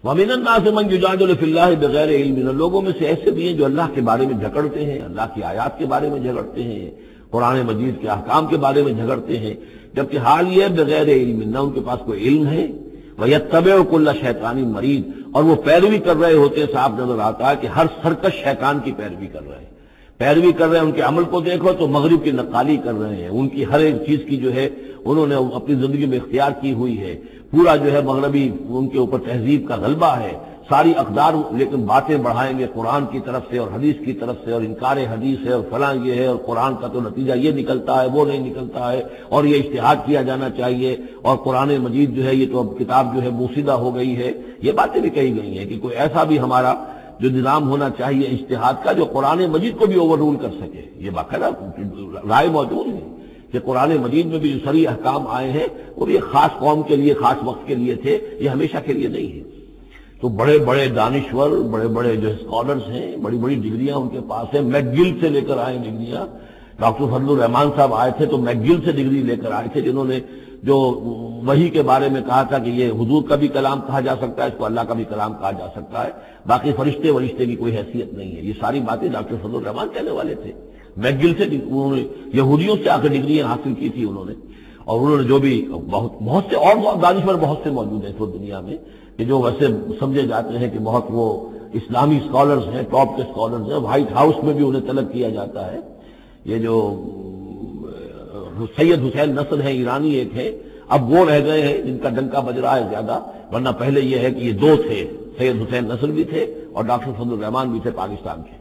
وَمِنَ النَّاسِ مَن يُجَادِلُ فِي اللَّهِ بِغَيْرِ عِلْمٍ، لوگوں میں سے ایسے بھی ہیں جو اللہ کے بارے میں جھگڑتے ہیں، اللہ کی آیات کے بارے میں جھگڑتے ہیں، قرآن مجید کے احکام کے بارے میں جھگڑتے ہیں، جبکہ حال یہ ہے بغیر علم، نہ ان کے پاس کوئی علم ہے، وَيَتَّبِعُ كُلَّ شَيْطَانٍ مَرِيدٍ، اور وہ پیروی کر رہے ہوتے ہیں، صاف نظر آتا ہے کہ ہر سرکش شیطان کی پیروی کر رہے ہیں، ان کے عمل کو دیکھو تو مغرب کی نقالی کر رہے ہیں، ان کی ہر ایک چیز کی جو ہے انہوں نے اپنی زندگی میں اختیار کی ہوئی ہے، پورا جو ہے مغربی ان کے اوپر تہذیب کا غلبہ ہے، ساری اقدار لیکن باتیں بڑھائیں گے قرآن کی طرف سے اور حدیث کی طرف سے، اور انکار حدیث ہے اور فلاں یہ ہے، اور قرآن کا تو نتیجہ یہ نکلتا ہے وہ نہیں نکلتا ہے، اور یہ اجتہاد کیا جانا چاہیے، اور قرآن مجید جو ہے یہ تو اب کتاب جو ہے بوسیدہ ہو گئی ہے، یہ باتیں بھی کہی گئی ہیں کہ کوئی ایسا بھی ہمارا جو نظام ہونا چاہیے اجتہاد کا جو قرآن مجید کو بھی اوور رول کر سکے، یہ باقاعدہ رائے موجود ہے کہ قرآن مجید میں بھی جو شرعی احکام آئے ہیں وہ بھی ایک خاص قوم کے لیے، خاص وقت کے لیے تھے، یہ ہمیشہ کے لیے نہیں ہے۔ تو بڑے بڑے دانشور، بڑے بڑے جو اسکالرز ہیں، بڑی بڑی ڈگریاں ان کے پاس ہیں، میک گل سے لے کر آئے ڈگریاں، ڈاکٹر فضل الرحمان صاحب آئے تھے تو میک گل سے ڈگری لے کر آئے تھے، جنہوں نے جو وحی کے بارے میں کہا تھا کہ یہ حضور کا بھی کلام کہا جا سکتا ہے، اس کو اللہ کا بھی کلام کہا جا سکتا ہے، باقی فرشتے کی کوئی حیثیت نہیں ہے، یہ ساری باتیں ڈاکٹر فضل الرحمان کہنے والے تھے۔ میک گل سے انہوں نے یہودیوں سے آ کر ڈگریاں حاصل کی تھی انہوں نے، اور انہوں نے جو بھی بہت سے اور دانشور بہت سے موجود ہیں اس وقت دنیا میں کہ جو ویسے سمجھے جاتے ہیں کہ بہت وہ اسلامی اسکالرز ہیں، ٹاپ کے اسکالرز ہیں، وائٹ ہاؤس میں بھی انہیں طلب کیا جاتا ہے۔ یہ جو سید حسین نصر ہیں، ایرانی ایک ہے، اب وہ رہ گئے ہیں جن کا ڈنکا بج رہا ہے زیادہ، ورنہ پہلے یہ ہے کہ یہ دو تھے، سید حسین نصر بھی تھے اور ڈاکٹر فضل الرحمان بھی تھے پاکستان کے۔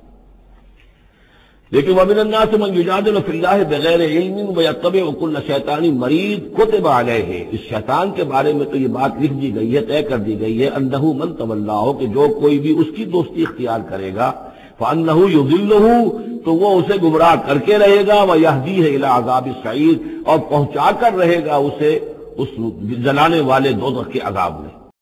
لیکن وَمِنَ النَّاسِ مَن يُجَادِلُ فِي اللَّهِ بِغَيْرِ عِلْمٍ وَيَتَّبِعُ كُلَّ شَيْطَانٍ مَرِيدٍ كُتِبَ عَلَيْهِ، اس شیطان کے بارے میں تو یہ بات لکھ دی گئی ہے، طے کر دی گئی ہے، أَنَّهُ مَن تَوَلَّاهُ، کہ جو کوئی بھی اس کی دوستی اختیار کرے گا، فَأَنَّهُ يُضِلُّهُ، تو وہ اسے گمراہ کر کے رہے گا، وَيَهْدِيهِ إِلَىٰ عَذَابِ السَّعِيرِ، اور پہنچا کر رہے گا اسے اس جلانے والے دوزخ کے عذاب میں۔